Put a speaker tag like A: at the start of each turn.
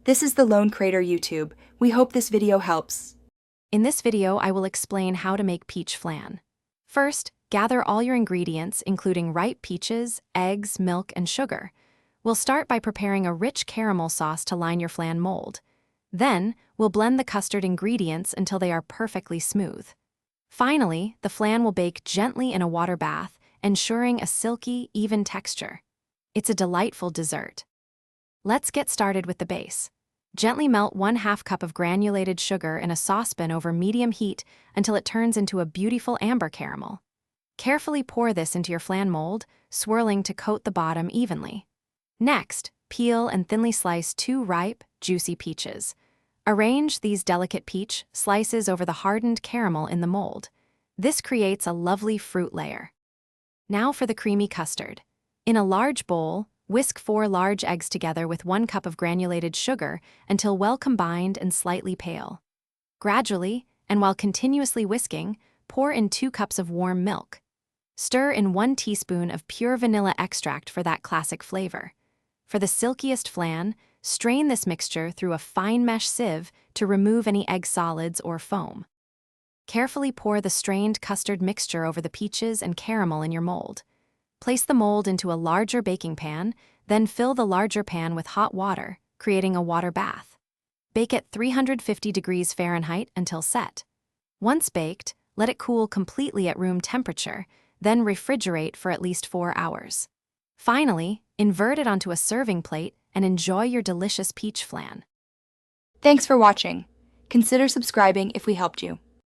A: This is the Lone Crater YouTube. We hope this video helps.
B: In this video, I will explain how to make peach flan. First, gather all your ingredients, including ripe peaches, eggs, milk, and sugar. We'll start by preparing a rich caramel sauce to line your flan mold. Then, we'll blend the custard ingredients until they are perfectly smooth. Finally, the flan will bake gently in a water bath, ensuring a silky, even texture. It's a delightful dessert. Let's get started with the base. Gently melt 1/2 cup of granulated sugar in a saucepan over medium heat until it turns into a beautiful amber caramel. Carefully pour this into your flan mold, swirling to coat the bottom evenly. Next, peel and thinly slice 2 ripe, juicy peaches. Arrange these delicate peach slices over the hardened caramel in the mold. This creates a lovely fruit layer. Now for the creamy custard. In a large bowl, whisk 4 large eggs together with 1 cup of granulated sugar until well combined and slightly pale. Gradually, and while continuously whisking, pour in 2 cups of warm milk. Stir in 1 teaspoon of pure vanilla extract for that classic flavor. For the silkiest flan, strain this mixture through a fine mesh sieve to remove any egg solids or foam. Carefully pour the strained custard mixture over the peaches and caramel in your mold. Place the mold into a larger baking pan, then fill the larger pan with hot water, creating a water bath. Bake at 350 degrees Fahrenheit until set. Once baked, let it cool completely at room temperature, then refrigerate for at least 4 hours. Finally, invert it onto a serving plate and enjoy your delicious peach flan.
A: Thanks for watching. Consider subscribing if we helped you.